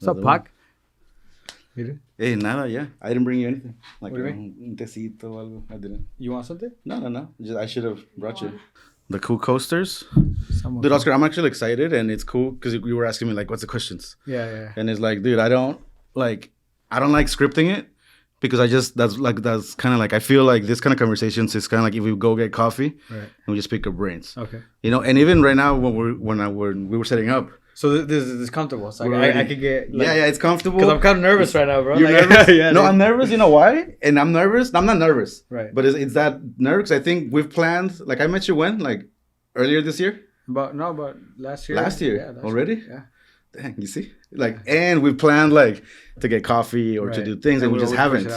What's up, Pac? Hey, nada, yeah. I didn't bring you anything. Like What do you un tecito o algo. I didn't. You want something? No. I should have brought you. The cool coasters. Somewhat Dude, cool. Oscar, I'm actually excited, and it's cool because you were asking me, like, what's the questions? Yeah. And it's like, dude, I don't like scripting it because that's kind of like, I feel like this kind of conversations is kind of like if we go get coffee Right. and we just pick our brains. Okay. You know, and even right now when we were setting up. So this is comfortable. So I could get. Like, yeah, it's comfortable. Because I'm kind of nervous right now, bro. You're like, nervous? yeah. No, dude. I'm nervous. You know why? And I'm nervous. I'm not nervous. Right. But it's that nervous. I think we've planned. Like I met you when? Like earlier this year? But last year. Last year? Yeah, already? Year. Yeah. Dang, you see? Like, and we planned like to get coffee or to do things, and we just haven't.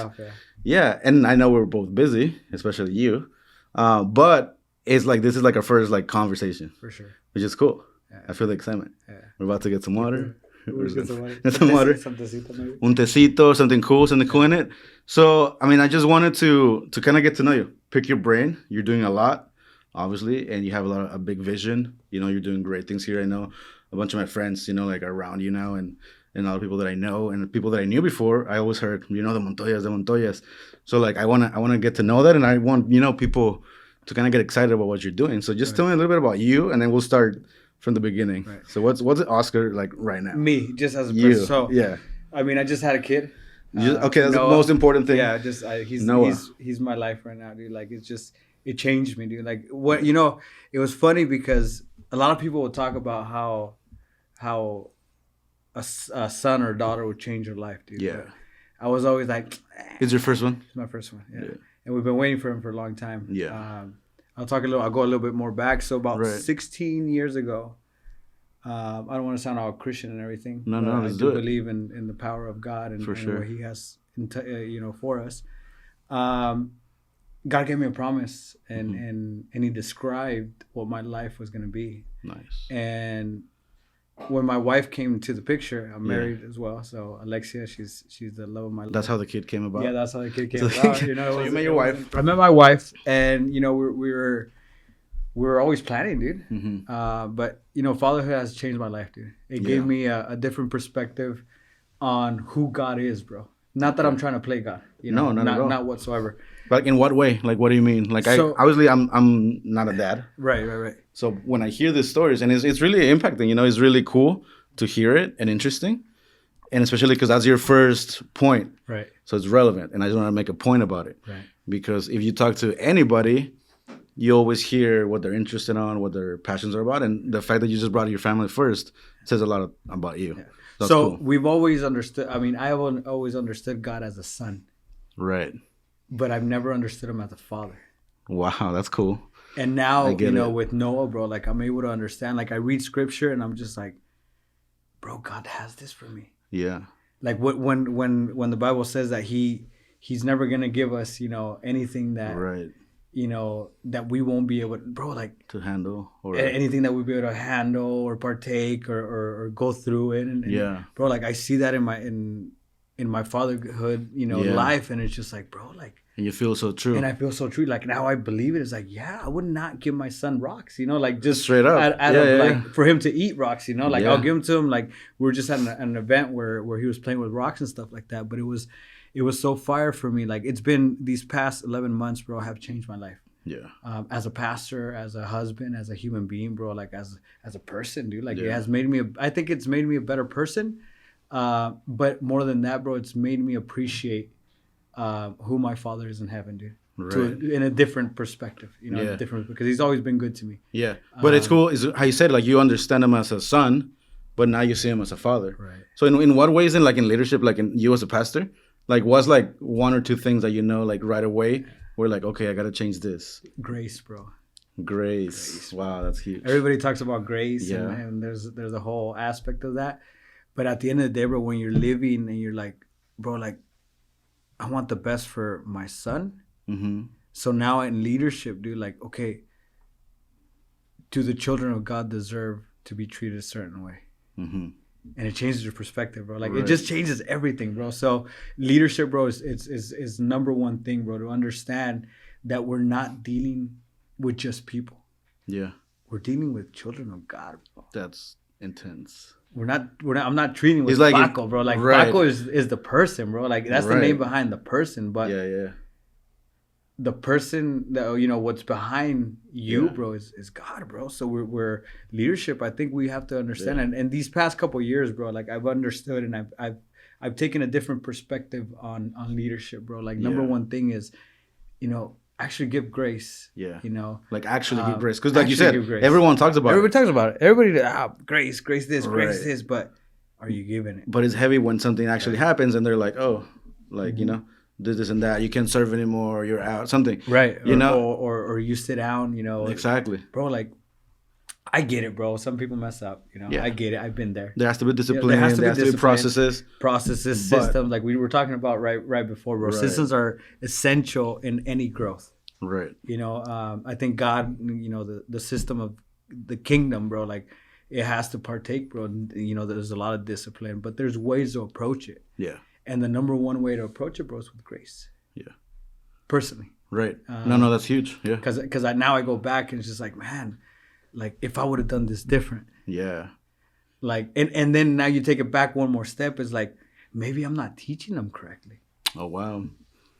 Yeah, and I know we're both busy, especially you. But it's like this is like our first like conversation. For sure. Which is cool. Yeah. I feel the excitement. Yeah. We're about to get some water. Get some water. Get some water. Some tecito maybe. Un tecito, something cool in it. So, I mean, I just wanted to kind of get to know you. Pick your brain. You're doing a lot, obviously, and you have a big vision. You know, you're doing great things here. I know a bunch of my friends, you know, like are around you now, and a lot of people that I know and the people that I knew before. I always heard, you know, the Montoyas. So, like, I wanna get to know that, and I want, you know, people to kind of get excited about what you're doing. So, just tell me a little bit about you, and then we'll start from the beginning. Right. So what's Oscar like right now? Me, just as a person. So yeah. I mean, I just had a kid. Okay, that's Noah, the most important thing. Yeah, he's my life right now, dude. Like it changed me, dude. Like what you know, it was funny because a lot of people would talk about how a son or daughter would change your life, dude. Yeah. But I was always like, It's your first one? It's my first one. Yeah. And we've been waiting for him for a long time. Yeah. I'll go a little bit more back. So about 16 years ago, I don't want to sound all Christian and everything. No, I do believe in the power of God and what He has, for us. God gave me a promise, and He described what my life was going to be. Nice. And when my wife came to the picture, I'm married as well. So Alexia, she's the love of my life. That's how the kid came about. Yeah, that's how the kid came about. You know, so you met your wife. I met my wife, and you know, we were always planning, dude. Mm-hmm. But you know, fatherhood has changed my life, dude. It gave me a different perspective on who God is, bro. Not that I'm trying to play God, you know, not whatsoever. Like in what way? Like what do you mean? Like obviously I'm not a dad. Right. So when I hear these stories, and it's really impacting, you know, it's really cool to hear it and interesting, and especially because that's your first point. Right. So it's relevant, and I just want to make a point about it. Right. Because if you talk to anybody, you always hear what they're interested on, what their passions are about, and the fact that you just brought your family first says a lot about you. Yeah. So cool. We've always understood. I mean, I've always understood God as a son. Right. But I've never understood him as a father. Wow, that's cool. And now, with Noah, bro, like I'm able to understand. Like I read scripture and I'm just like, bro, God has this for me. Yeah. Like when the Bible says that he's never gonna give us, you know, anything that you know that we won't be able to, bro, like to handle or anything that we'll be able to handle or partake or go through it. And bro, like I see that in my fatherhood, you know, life, and it's just like, bro, like. And you feel so true. And I feel so true. Like now I believe it. It's like, I would not give my son rocks, you know, like just straight up. Like for him to eat rocks, you know, like I'll give them to him. Like we were just at an event where he was playing with rocks and stuff like that. But it was so fire for me. Like it's been these past 11 months, bro, have changed my life. Yeah. As a pastor, as a husband, as a human being, bro, like as a person, dude, like it has made me, I think it's made me a better person. But more than that, bro, it's made me appreciate who my father is in heaven, dude. Right. In a different perspective, you know, different, because he's always been good to me. Yeah, but it's cool. Is how you said, like you understand him as a son, but now you see him as a father. Right. So in what ways, in leadership, like in you as a pastor, like what's like one or two things that you know, like right away, where like, okay, I gotta change this. Grace, bro. Grace. Wow, that's huge. Everybody talks about grace, and there's a whole aspect of that. But at the end of the day, bro, when you're living and you're like, bro, like, I want the best for my son. Mm-hmm. So now in leadership, dude, like, okay, do the children of God deserve to be treated a certain way? Mm-hmm. And it changes your perspective, bro. Like it just changes everything, bro. So leadership, bro, is number one thing, bro, to understand that we're not dealing with just people. Yeah. We're dealing with children of God, bro. That's Intense. I'm not treating with Like Paco, bro. Like Paco is the person, bro. Like that's the name behind the person, but the person that what's behind you, bro, is God, bro. So we're leadership. I think we have to understand, and these past couple of years, bro, like I've understood and I've taken a different perspective on leadership, bro. Like number one thing is, actually give grace. Yeah. Like actually give grace, because like you said, everyone talks about it. Everybody, grace this, grace this, but are you giving it? But it's heavy when something actually happens and they're like, oh, like this and that, you can't serve anymore, you're out, something, right? Or you sit down, exactly, bro. Like I get it, bro. Some people mess up, I get it. I've been there. There has to be discipline. There has to be processes, systems. Like we were talking about right before, bro. Systems are essential in any growth. Right. I think God, the system of the kingdom, bro. Like it has to partake, bro. There's a lot of discipline, but there's ways to approach it. Yeah. And the number one way to approach it, bro, is with grace. Yeah. Personally. Right. No, that's huge. Yeah. Because now I go back and it's just like, man, like if I would have done this different. Yeah. Like, and then now you take it back one more step. It's like, maybe I'm not teaching them correctly. Oh, wow.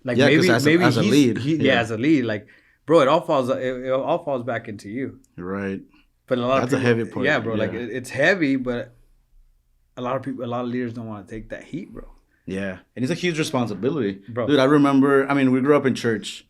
Like maybe as a lead. As a lead. Like, bro, it all falls back into you. Right. But a lot that's of people, a heavy point. Yeah, bro. Yeah. Like it's heavy, but a lot of leaders don't want to take that heat, bro. Yeah, and it's a huge responsibility, bro. Dude, I remember. I mean, we grew up in church.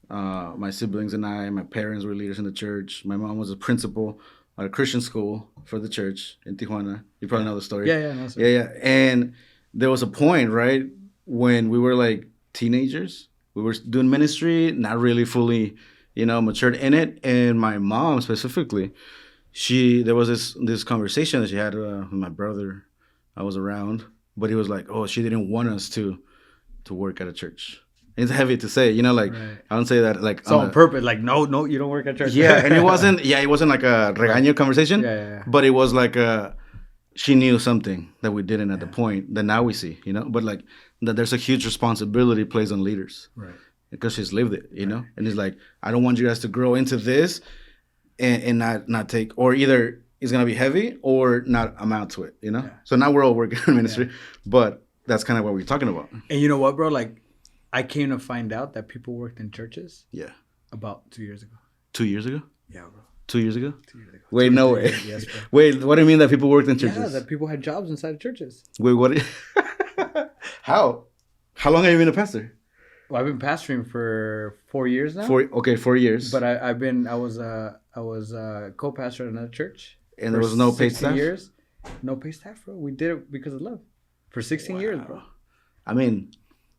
My siblings and my parents were leaders in the church. My mom was a principal at a Christian school for the church in Tijuana. You probably know the story. Yeah. No, yeah. And there was a point, right, when we were like teenagers. We were doing ministry, not really fully, matured in it. And my mom specifically, there was this conversation that she had with my brother. I was around. But he was like, oh, she didn't want us to work at a church. It's heavy to say, right. I don't say that like so on purpose, like no, you don't work at church. Yeah, and it wasn't like a regaño conversation. Yeah. But it was like she knew something that we didn't at the point that now we see, But like that there's a huge responsibility placed on leaders. Right. Because she's lived it, And it's like, I don't want you guys to grow into this and not take, or either it's going to be heavy or not amount to it, Yeah. So now we're all working in ministry, but that's kind of what we're talking about. And you know what, bro? Like, I came to find out that people worked in churches. Yeah. About 2 years ago. 2 years ago? Yeah, bro. 2 years ago? 2 years ago. Wait, no way. Yes, bro. Wait, what do you mean that people worked in churches? Yeah, that people had jobs inside of churches. Wait, what? How? How long have you been a pastor? Well, I've been pastoring for 4 years now. 4 years. But I was a co-pastor at another church. And there was no paid staff? Years. No paid staff, bro. We did it because of love. For 16 years, bro. I mean,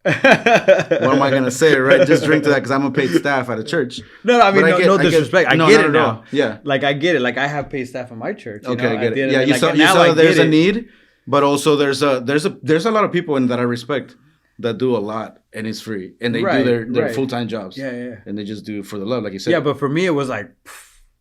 what am I going to say, right? Just drink to that because I'm a paid staff at a church. No, I mean, no disrespect. I get it now. Yeah. Like, I get it. Like, I have paid staff in my church. Okay, I get it. Yeah, you saw there's a need, but also there's a lot of people that I respect that do a lot and it's free. And they do their full-time jobs. Yeah. And they just do it for the love, like you said. Yeah, but for me, it was like...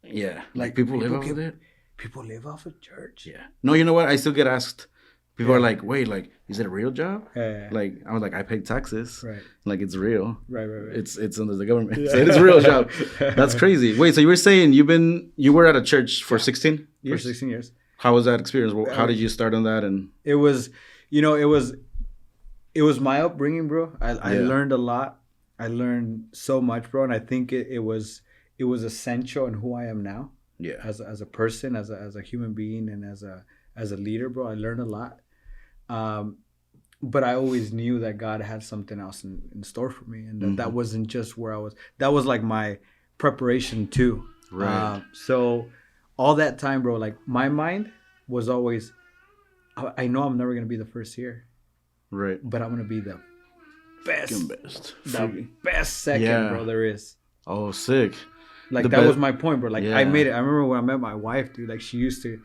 Yeah. Like people live off of it? People live off of church. Yeah. No, you know what? I still get asked. People are like, wait, like, is it a real job? Yeah. Like, I was like, I pay taxes. Right. Like, it's real. Right. It's under the government. Yeah. So it's a real job. That's crazy. Wait, so you were saying you were at a church for 16 years? For 16 years. How was that experience? How did you start on that? And it was my upbringing, bro. I learned a lot. I learned so much, bro. And I think it was essential in who I am now. Yeah. As a person, as a human being, and as a leader, bro, I learned a lot. But I always knew that God had something else in store for me, and that wasn't just where I was. That was like my preparation too. Right. So all that time, bro, like my mind was always, I know I'm never gonna be the first here. Right. But I'm gonna be the best. The best second, bro, there is. Oh, sick. Like that was my point, bro. Like I made it. I remember when I met my wife, dude. Like she used to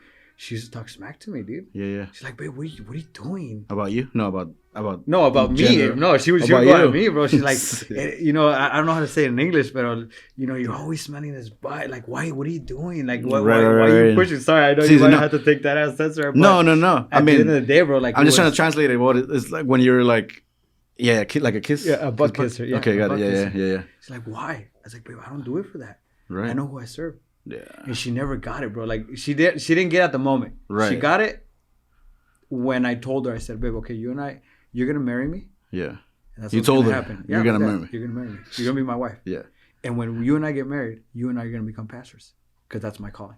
talk smack to me, dude. Yeah. She's like, babe, what are you doing? About you? No, about me. No, she would go at me, bro. She's like, I don't know how to say it in English, but you're always smelling this butt. Like, why? What are you doing? Like, why are you pushing? Sorry, I know you might have to take that as censor. No. At the end of the day, bro, like I'm just trying to translate it. What it's like when you're like, like a kiss. Yeah, a butt kisser. Yeah, okay, got it. Yeah. She's like, why? I was like, babe, I don't do it for that. Right. I know who I serve. Yeah. And she never got it, bro. Like she didn't get it at the moment. Right. She got it when I told her. I said, babe, okay, you're gonna marry me. Yeah. And that's You what's told gonna her happen. you're gonna marry me. You're gonna marry me. You're gonna be my wife. Yeah. And when you and I get married, you and I are gonna become pastors, because that's my calling.